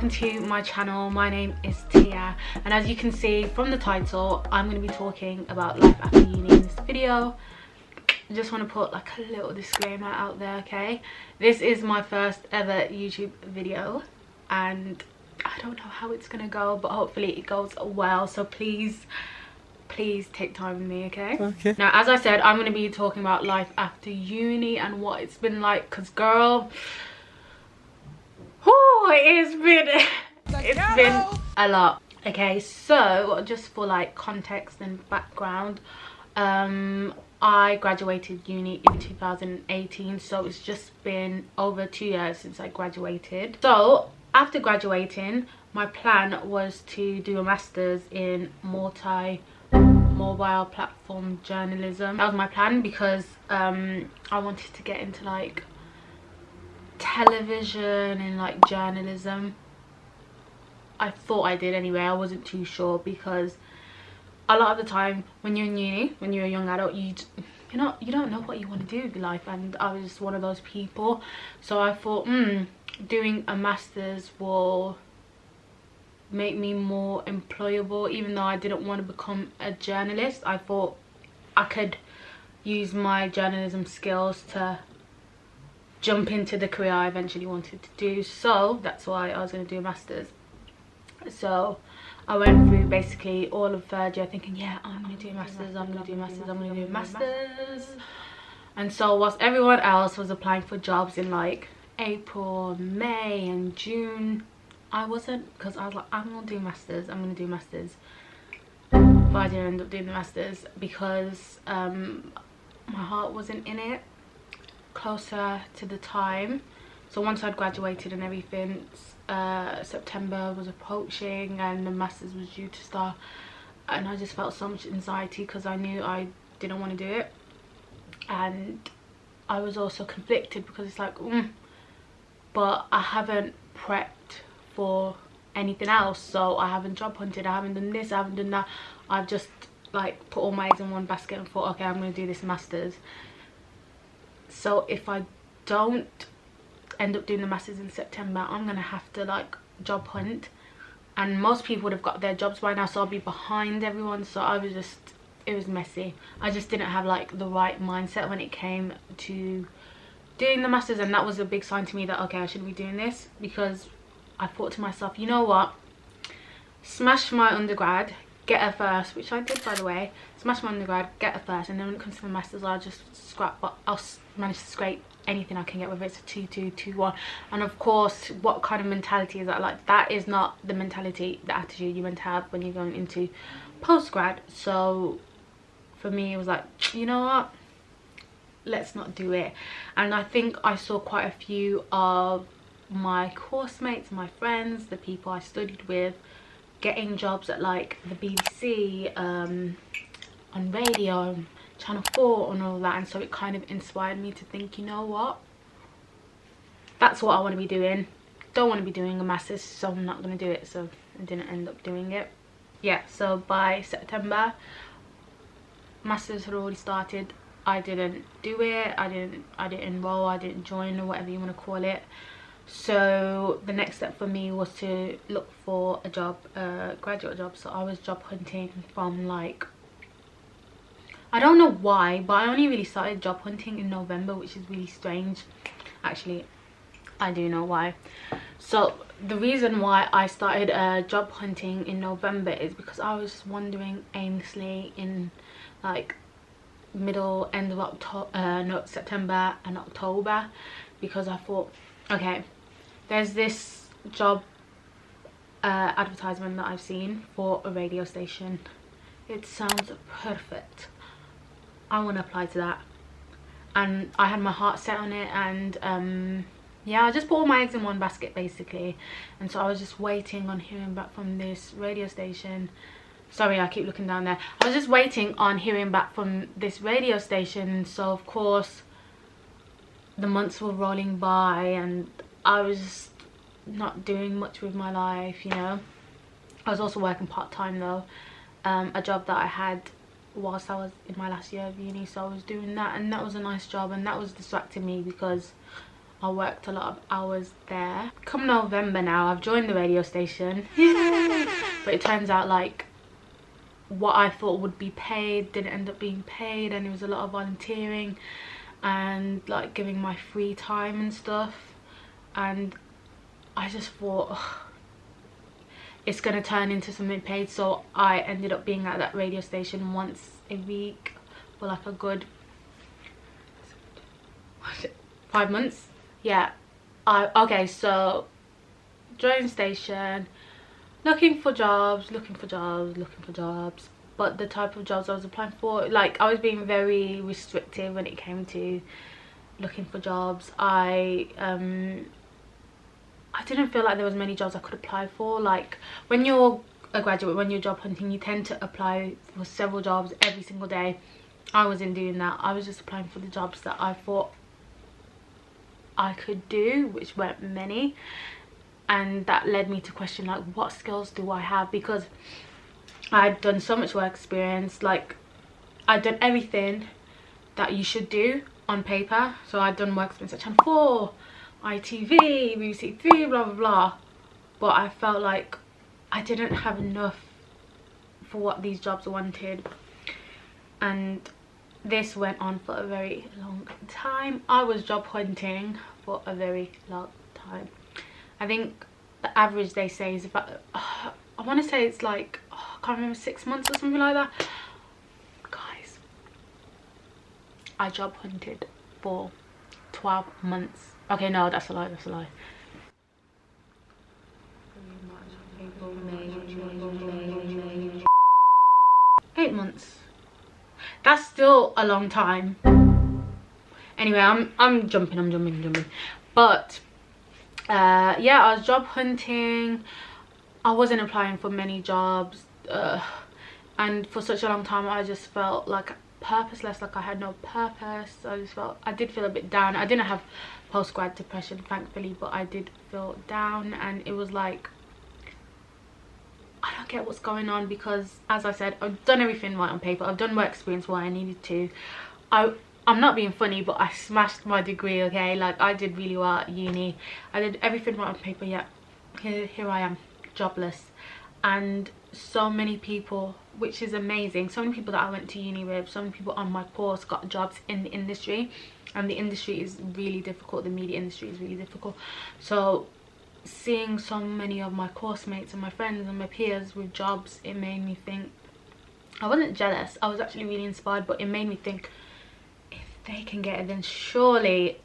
welcome to my channel. My name is Tia, and as you can see from the title, I'm going to be talking about life after uni in this video. I just want to put like a little disclaimer out there, okay? This is my first ever YouTube video and I don't know how it's gonna go, but hopefully it goes well, so please take time with me, okay? Now, as I said, I'm going to be talking about life after uni and what it's been like, because girl, it's been a lot. Okay, so just for like context and background, I graduated uni in 2018, so it's just been over 2 years since I graduated. So after graduating, my plan was to do a master's in mobile platform journalism. That was my plan because I wanted to get into like television and like journalism. I thought I did anyway. I wasn't too sure because a lot of the time when you're in uni, when you're a young adult, you don't know what you want to do with your life, and I was just one of those people. So I thought doing a master's will make me more employable. Even though I didn't want to become a journalist, I thought I could use my journalism skills to jump into the career I eventually wanted to do. So that's why I was going to do a master's. So I went through basically all of third year thinking, yeah, I'm going to do a master's, I'm going to do a master's, I'm going to do a master's. And so whilst everyone else was applying for jobs in like April, May and June, I wasn't, because I was like, I'm going to do masters, I'm going to do masters. But I didn't end up doing the masters because my heart wasn't in it closer to the time. So once I'd graduated and everything, September was approaching and the masters was due to start, and I just felt so much anxiety because I knew I didn't want to do it. And I was also conflicted because it's like, but I haven't prepped for anything else, so I haven't job hunted, I haven't done this, I haven't done that. I've just like put all my eggs in one basket and thought, okay, I'm going to do this masters. So if I don't end up doing the masters in September, I'm going to have to like job hunt, and most people would have got their jobs by now, so I'll be behind everyone. So I was just, it was messy. I just didn't have like the right mindset when it came to doing the masters, and that was a big sign to me that okay, I shouldn't be doing this, because I thought to myself, you know what, smash my undergrad, get a first, which I did by the way, smash my undergrad, get a first, and then when it comes to the masters, I'll just scrap, but I'll manage to scrape anything I can get, whether it's a 2-2, 2-1. And of course, what kind of mentality is that? Like, that is not the mentality, the attitude you meant to have when you're going into post-grad. So for me, it was like, you know what, let's not do it. And I think I saw quite a few of my course mates, my friends, the people I studied with, getting jobs at like the BBC, on radio, Channel 4 and all that, and so it kind of inspired me to think, you know what, that's what I want to be doing. Don't want to be doing a master's, so I'm not going to do it. So I didn't end up doing it. Yeah, so by September, masters had already started. I didn't do it, I didn't enroll, I didn't join, or whatever you want to call it. So the next step for me was to look for a job, a graduate job. So I was job hunting from like, I don't know why, but I only really started job hunting in November, which is really strange. Actually, I do know why. So the reason why I started job hunting in November is because I was just wandering aimlessly in like end of October, September and October, because I thought, okay, there's this job advertisement that I've seen for a radio station. It sounds perfect. I want to apply to that. And I had my heart set on it, and yeah, I just put all my eggs in one basket basically. And so I was just waiting on hearing back from this radio station. Sorry, I keep looking down there. I was just waiting on hearing back from this radio station. So of course the months were rolling by and I was just not doing much with my life, you know. I was also working part-time though, a job that I had whilst I was in my last year of uni, so I was doing that, and that was a nice job, and that was distracting me because I worked a lot of hours there. Come November now, I've joined the radio station. But it turns out like what I thought would be paid didn't end up being paid, and it was a lot of volunteering and like giving my free time and stuff. And I just thought, ugh, it's gonna turn into something paid. So I ended up being at that radio station once a week for like a good 5 months. Yeah. Okay, so joined station, looking for jobs, but the type of jobs I was applying for, like, I was being very restrictive when it came to looking for jobs. I didn't feel like there was many jobs I could apply for. Like, when you're a graduate, when you're job hunting, you tend to apply for several jobs every single day. I wasn't doing that. I was just applying for the jobs that I thought I could do, which weren't many. And that led me to question, like, what skills do I have? Because I'd done so much work experience. Like, I'd done everything that you should do on paper. So I'd done work experience at Channel 4, ITV, BBC 3, blah blah blah. But I felt like I didn't have enough for what these jobs wanted. And this went on for a very long time. I was job hunting for a very long time. I think the average they say is about, I want to say it's like, I can't remember, 6 months or something like that. Guys, I job hunted for 12 months. Okay, no, that's a lie, that's a lie. 8 months. That's still a long time. Anyway, I'm jumping. But yeah, I was job hunting. I wasn't applying for many jobs, and for such a long time I just felt like purposeless, like I had no purpose. I did feel a bit down. I didn't have post-grad depression, thankfully, but I did feel down. And it was like, I don't get what's going on, because as I said, I've done everything right on paper. I've done work experience what I needed to. I'm not being funny, but I smashed my degree, okay? Like, I did really well at uni. I did everything right on paper, yet here I am, jobless. And so many people, which is amazing, so many people that I went to uni with, so many people on my course got jobs in the industry. And the industry is really difficult. The media industry is really difficult. So seeing so many of my course mates and my friends and my peers with jobs, it made me think, I wasn't jealous, I was actually really inspired, but it made me think, if they can get it, then surely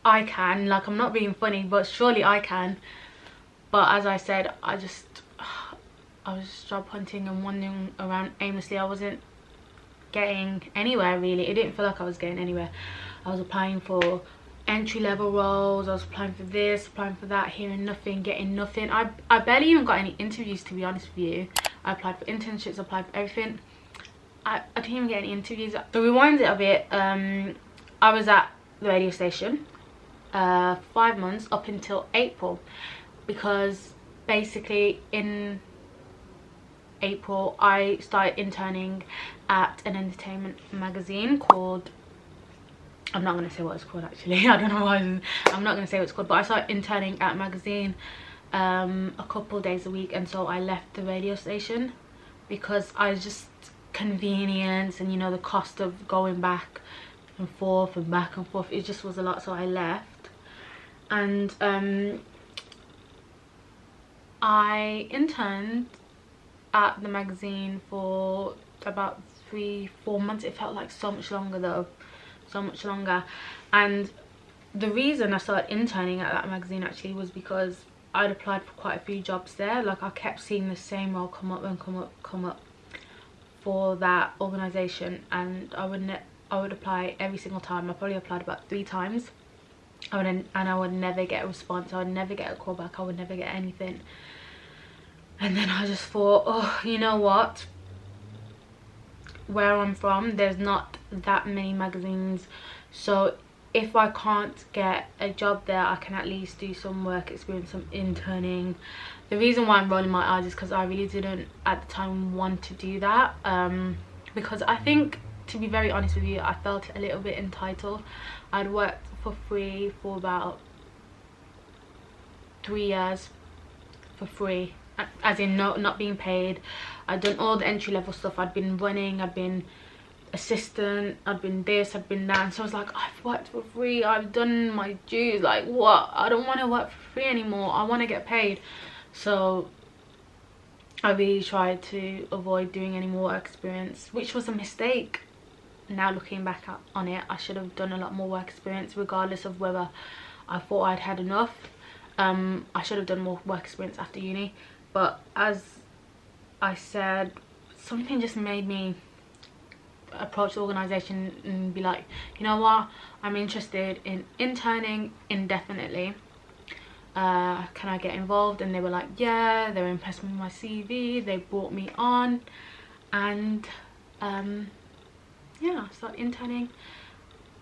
I can. Like, I'm not being funny, but surely I can. But as I said, I was just job hunting and wandering around aimlessly. I wasn't getting anywhere, really. It didn't feel like I was getting anywhere. I was applying for entry-level roles, I was applying for this, applying for that, hearing nothing, getting nothing. I barely even got any interviews, to be honest with you. I applied for internships, applied for everything. I didn't even get any interviews. To rewind it a bit, I was at the radio station 5 months up until April, because basically in April I started interning at an entertainment magazine called, I'm not going to say what it's called actually. I don't know why I'm not going to say what it's called, but I started interning at a magazine a couple days a week. And so I left the radio station because I just, convenience and, you know, the cost of going back and forth, it just was a lot. So I left, and I interned at the magazine for about 3-4 months. It felt like so much longer though, so much longer. And the reason I started interning at that magazine actually was because I'd applied for quite a few jobs there. Like, I kept seeing the same role come up for that organization, and I would apply every single time. I probably applied about 3 times, and I would never get a response. I would never get a call back. I would never get anything. And then I just thought, oh, you know what, where I'm from, there's not that many magazines, so if I can't get a job there, I can at least do some work experience, some interning. The reason why I'm rolling my eyes is because I really didn't at the time want to do that, because I think, to be very honest with you, I felt a little bit entitled. I'd worked for free for about 3 years for free, as in not being paid. I'd done all the entry-level stuff. I'd been running, I'd been assistant, I'd been this, I'd been that, and so I was like, I've worked for free, I've done my dues, like what? I don't want to work for free anymore, I want to get paid. So I really tried to avoid doing any more work experience, which was a mistake. Now looking back on it, I should have done a lot more work experience, regardless of whether I thought I'd had enough. I should have done more work experience after uni, but as I said, something just made me approach the organisation and be like, you know what, I'm interested in interning indefinitely. Can I get involved? And they were like, yeah. They were impressed with my CV, they brought me on, and yeah, I started interning.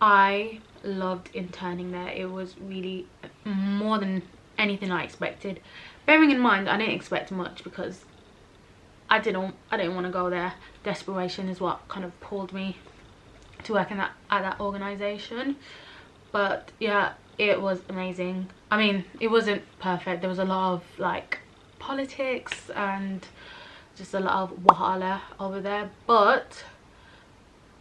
I loved interning there. It was really more than anything I expected, bearing in mind I didn't expect much because I didn't want to go there. Desperation is what kind of pulled me to work at that organisation. But yeah, it was amazing. I mean, it wasn't perfect. There was a lot of like politics and just a lot of wahala over there, but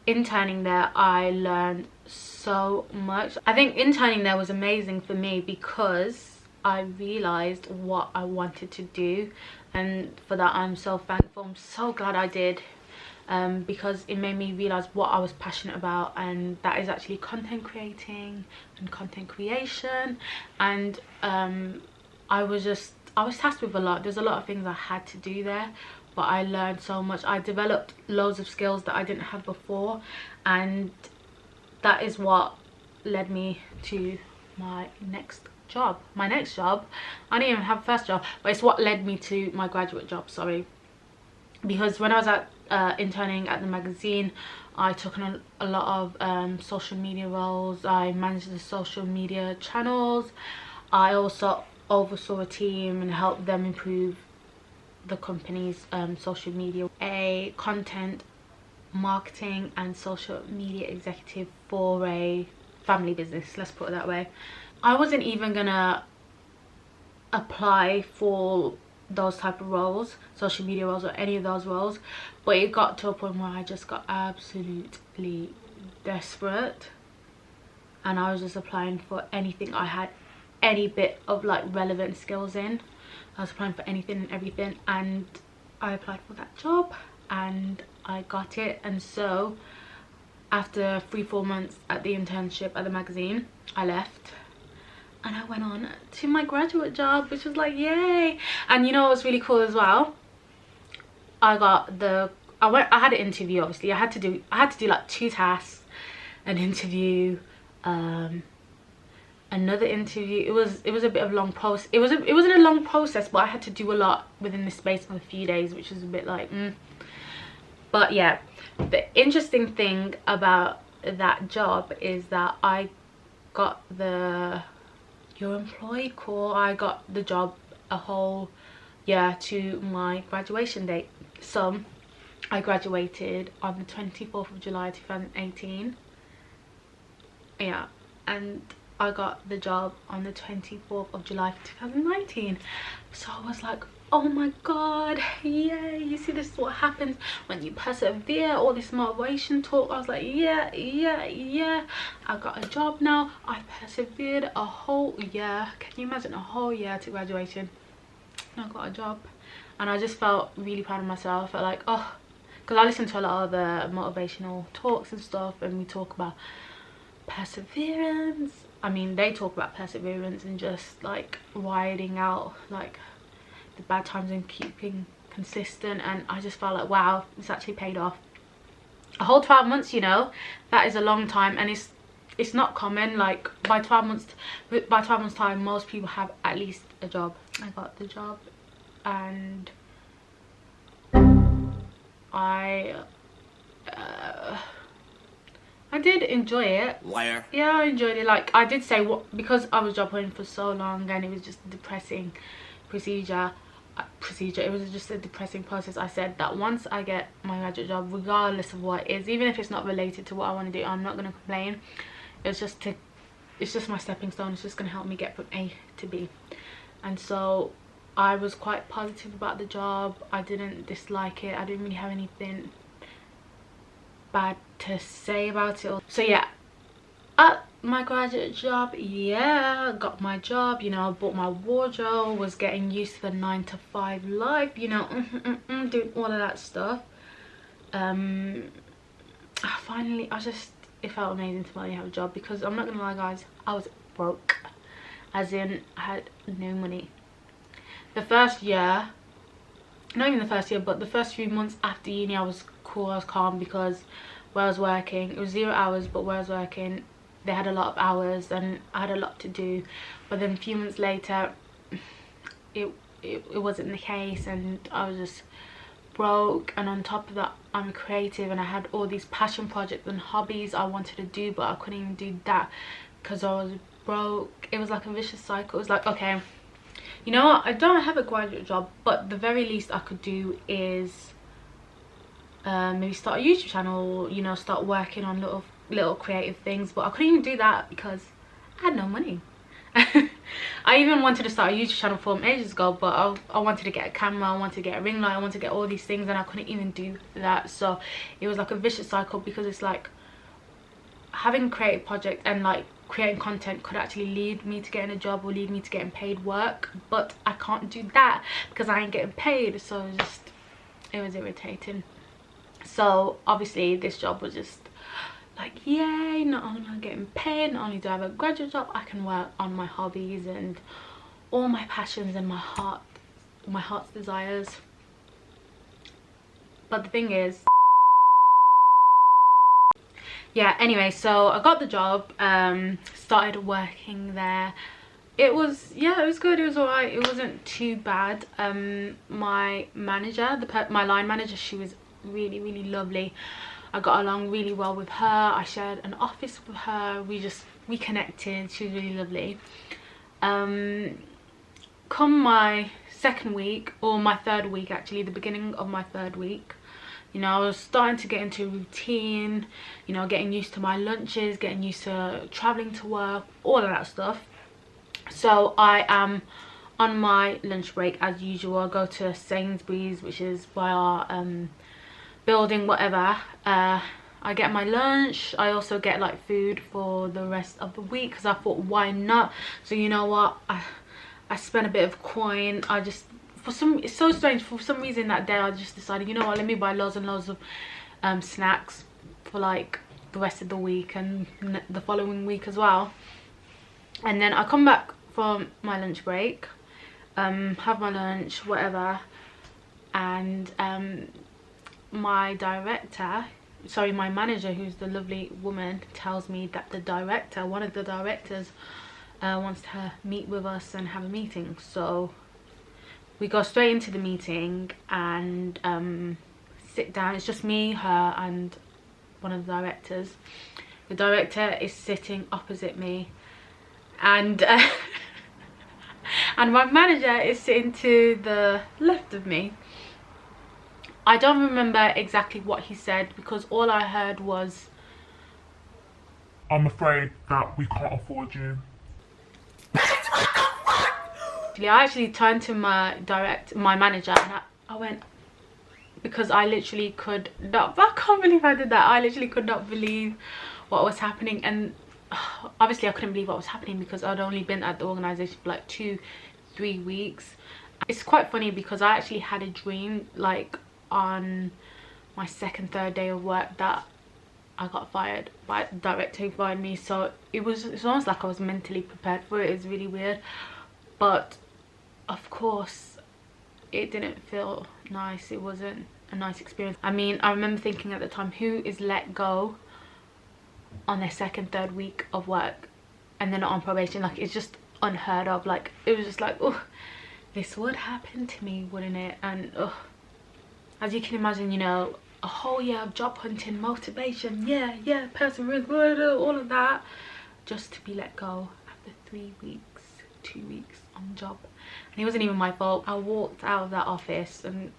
interning there I learned so much. I think interning there was amazing for me because I realized what I wanted to do, and for that I'm so thankful. I'm so glad I did, because it made me realize what I was passionate about, and that is actually content creating and content creation. And I was tasked with a lot. There's a lot of things I had to do there, but I learned so much. I developed loads of skills that I didn't have before, and that is what led me to my next job. I didn't even have a first job, but it's what led me to my graduate job, sorry. Because when I was at interning at the magazine, I took on a lot of social media roles. I managed the social media channels. I also oversaw a team and helped them improve the company's social media. A content marketing and social media executive for a family business, let's put it that way. I wasn't even gonna apply for those type of roles, social media roles or any of those roles, but it got to a point where I just got absolutely desperate, and I was just applying for anything I had any bit of like relevant skills in. I was applying for anything and everything, and I applied for that job and I got it. And so after 3-4 months at the internship at the magazine, I left and I went on to my graduate job, which was like, yay. And you know what was really cool as well? I had an interview. Obviously I had to do like 2 tasks, an interview, another interview. It was a bit of a long process. It wasn't a long process, but I had to do a lot within the space of a few days, which was a bit like But yeah, the interesting thing about that job is that I got the "you're employed" call. I got the job a whole year to my graduation date. So I graduated on the 24th of July 2018. Yeah, and I got the job on the 24th of July 2019. So I was like, oh my god, yay. You see, this is what happens when you persevere. All this motivation talk, I was like, yeah, I got a job now. I persevered a whole year. Can you imagine? A whole year to graduation, and I got a job. And I just felt really proud of myself. I felt like, oh, because I listen to a lot of the motivational talks and stuff, and we talk about perseverance. I mean, they talk about perseverance and just like riding out like the bad times and keeping consistent. And I just felt like, wow, it's actually paid off. A whole 12 months, you know, that is a long time, and it's not common. Like by 12 months time, most people have at least a job. I got the job, and I did enjoy it. Liar. Yeah, I enjoyed it. Like I did say, what, because I was job hunting for so long and it was just a depressing procedure. It was just a depressing process. I said that once I get my graduate job, regardless of what it is, even if it's not related to what I want to do, I'm not going to complain. It's it's just my stepping stone. It's just going to help me get from A to B. And so I was quite positive about the job. I didn't dislike it. I didn't really have anything bad to say about it. So yeah, at my graduate job, yeah, got my job, you know, bought my wardrobe, was getting used to the 9-to-5 life, you know, doing all of that stuff. Finally, it felt amazing to finally have a job, because I'm not gonna lie guys, I was broke, as in I had no money. The first year, not even the first year, but the first few months after uni, I was cool, I was calm, because where I was working, it was 0 hours, but where I was working, they had a lot of hours and I had a lot to do. But then a few months later, it wasn't the case, and I was just broke. And on top of that, I'm creative, and I had all these passion projects and hobbies I wanted to do, but I couldn't even do that because I was broke. It was like a vicious cycle. It was like, okay, you know what, I don't have a graduate job, but the very least I could do is maybe start a YouTube channel, you know, start working on little creative things. But I couldn't even do that because I had no money. I even wanted to start a YouTube channel from ages ago, but I wanted to get a camera, I wanted to get a ring light, I wanted to get all these things, and I couldn't even do that. So it was like a vicious cycle, because it's like having a creative project and like creating content could actually lead me to getting a job or lead me to getting paid work, but I can't do that because I ain't getting paid. So it was irritating. So obviously this job was just like, yay, not only am I getting paid, not only do I have a graduate job, I can work on my hobbies and all my passions and my heart's desires. But the thing is, yeah, anyway, so I got the job, started working there. It was, yeah, it was good, it was alright, it wasn't too bad. My manager, my line manager, she was really lovely. I got along really well with her. I shared an office with her. We connected. She was really lovely. Come my second week, or my third week actually, the beginning of my third week, you know, I was starting to get into a routine, you know, getting used to my lunches, getting used to traveling to work, all of that stuff. So I am on my lunch break as usual. I go to Sainsbury's, which is by our building, whatever. I get my lunch. I also get like food for the rest of the week, because I thought, why not? So you know what, I spent a bit of coin. It's so strange, for some reason that day I just decided, you know what, let me buy loads and loads of snacks for like the rest of the week and the following week as well. And then I come back from my lunch break, have my lunch, whatever, and my manager, who's the lovely woman, tells me that one of the directors wants to meet with us and have a meeting. So we go straight into the meeting and sit down. It's just me, her, and one of the directors. The director is sitting opposite me, and and my manager is sitting to the left of me. I don't remember exactly what he said, because all I heard was, I'm afraid that we can't afford you. I actually turned to my manager, and I went, because I literally could not, I can't believe I did that. I literally could not believe what was happening. And obviously I couldn't believe what was happening because I'd only been at the organization for like 2-3 weeks. It's quite funny because I actually had a dream like on my third day of work that I got fired by the director who fired me. So it's almost like I was mentally prepared for it. It's really weird, but of course it didn't feel nice. It wasn't a nice experience. I mean, I remember thinking at the time, who is let go on their third week of work and they're not on probation? Like, it's just unheard of. Like, it was just like, oh, this would happen to me, wouldn't it? And as you can imagine, you know, a whole year of job hunting, motivation, yeah, perseverance, all of that, just to be let go after 3 weeks, 2 weeks on the job. And it wasn't even my fault. I walked out of that office and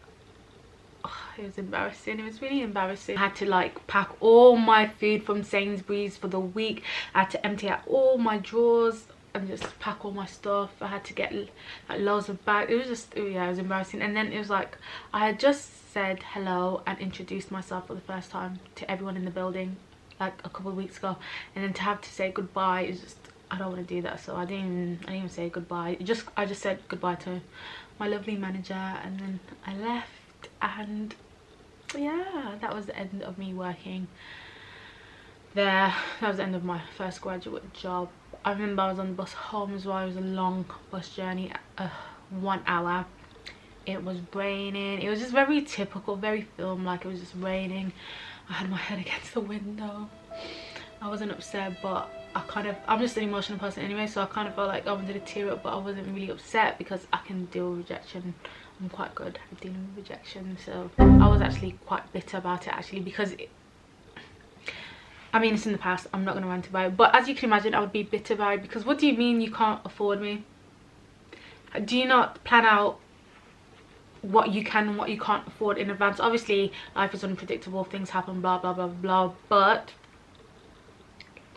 it was embarrassing. It was really embarrassing. I had to like pack all my food from Sainsbury's for the week. I had to empty out all my drawers and just pack all my stuff. I had to get like loads of bags. It was just, yeah, it was embarrassing. And then it was like I had just said hello and introduced myself for the first time to everyone in the building like a couple of weeks ago, and then to have to say goodbye is just, I don't want to do that. So I didn't even say goodbye. I just said goodbye to my lovely manager, and then I left. And yeah, that was the end of me working there. That was the end of my first graduate job. I remember I was on the bus home as well. It was a long bus journey, 1 hour. It was raining. It was just very typical, very film like. It was just raining. I had my head against the window. I wasn't upset, but I'm just an emotional person anyway, so I kind of felt like I wanted to tear up, but I wasn't really upset because I can deal with rejection. I'm quite good at dealing with rejection. So I was actually quite bitter about it actually, because I mean, it's in the past. I'm not going to rant about it, but as you can imagine, I would be bitter about it, because what do you mean you can't afford me? Do you not plan out what you can and what you can't afford in advance? Obviously life is unpredictable, things happen, blah blah blah blah, but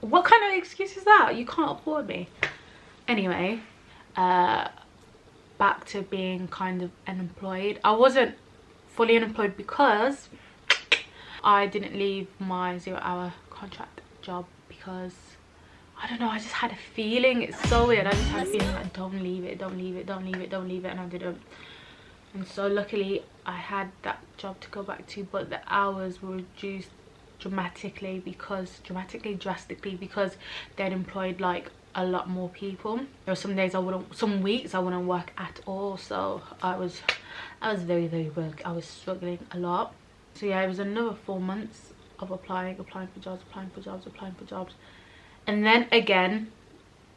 what kind of excuse is that? You can't afford me. Anyway, back to being kind of unemployed. I wasn't fully unemployed because I didn't leave my 0-hour contract job, because I don't know, I just had a feeling. It's so weird. I just had a feeling like, don't leave it, don't leave it, don't leave it, don't leave it, and I didn't. And so luckily I had that job to go back to, but the hours were reduced drastically because they'd employed like a lot more people. There were some days some weeks I wouldn't work at all. So I was very broke. I was struggling a lot. So yeah, it was another 4 months of applying for jobs. And then again,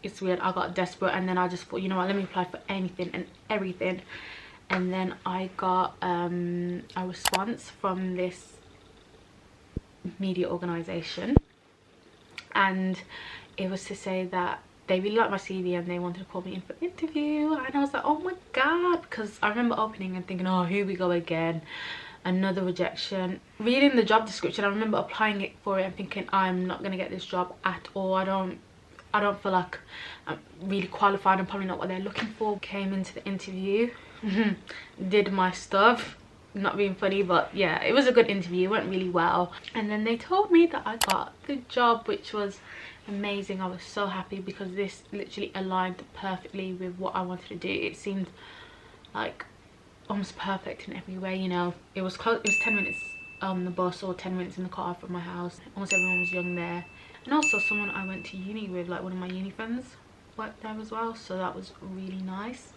it's weird, I got desperate, and then I just thought, you know what, let me apply for anything and everything. And then I got a response from this media organization, and it was to say that they really liked my CV and they wanted to call me in for an interview. And I was like, oh my god, because I remember opening and thinking, oh, here we go again, another rejection. Reading the job description, I remember applying for it and thinking, I'm not gonna get this job at all. I don't feel like I'm really qualified. I'm probably not what they're looking for. Came into the interview, did my stuff, not being funny, but yeah, it was a good interview. It went really well, and then they told me that I got the job, which was amazing. I was so happy because this literally aligned perfectly with what I wanted to do. It seemed like almost perfect in every way, you know. It was close. It was 10 minutes on the bus or 10 minutes in the car from my house. Almost everyone was young there, and also someone I went to uni with, like one of my uni friends worked there as well, so that was really nice.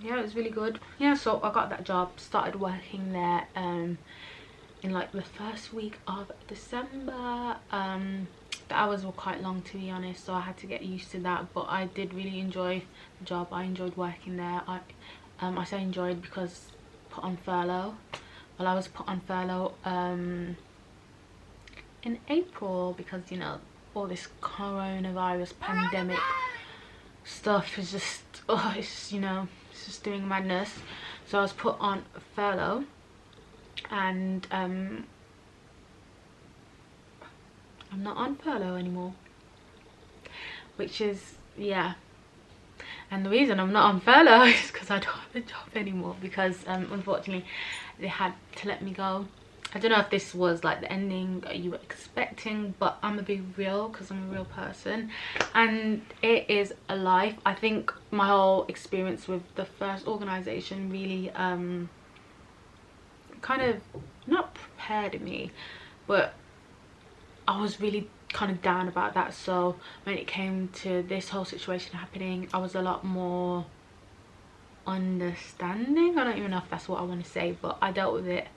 Yeah, it was really good. Yeah, so I got that job, started working there in like the first week of December. The hours were quite long, to be honest, so I had to get used to that, but I did really enjoy the job. I enjoyed working there. I say enjoyed because put on furlough. Well, I was put on furlough in April because, you know, all this coronavirus pandemic stuff is just, oh, it's just, you know, it's just doing madness. So I was put on furlough, and I'm not on furlough anymore, which is, yeah. And the reason I'm not on furlough is because I don't have a job anymore, because unfortunately they had to let me go. I don't know if this was like the ending you were expecting, but I'm gonna be real because I'm a real person, and it is a life. I think my whole experience with the first organization really kind of not prepared me, but I was really kind of down about that. So when it came to this whole situation happening, I was a lot more understanding. I don't even know if that's what I want to say, but I dealt with it.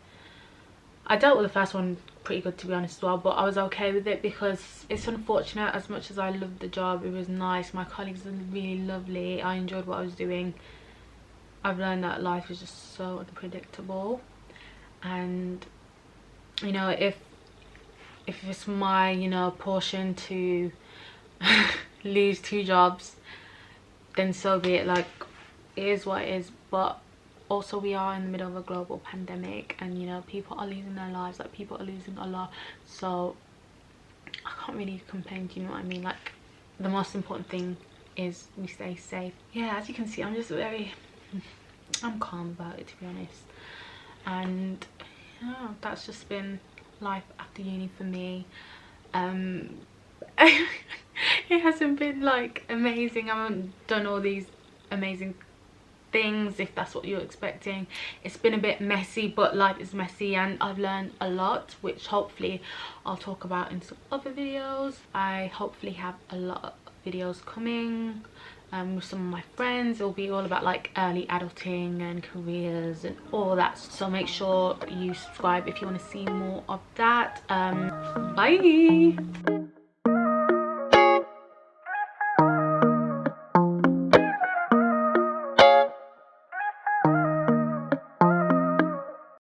I dealt with the first one pretty good, to be honest, as well, but I was okay with it because it's unfortunate. As much as I loved the job, it was nice, my colleagues were really lovely, I enjoyed what I was doing. I've learned that life is just so unpredictable, and you know, if it's my, you know, portion to lose 2 jobs, then so be it. Like, it is what it is. But also we are in the middle of a global pandemic, and you know, people are losing their lives, like people are losing a lot. So I can't really complain, do you know what I mean? Like, the most important thing is we stay safe. Yeah, as you can see, I'm just I'm calm about it, to be honest. And yeah, that's just been life after uni for me. It hasn't been like amazing. I haven't done all these amazing things, if that's what you're expecting. It's been a bit messy, but life is messy, and I've learned a lot, which hopefully I'll talk about in some other videos. I hopefully have a lot of videos coming with some of my friends. It'll be all about like early adulting and careers and all that, so make sure you subscribe if you want to see more of that. Bye.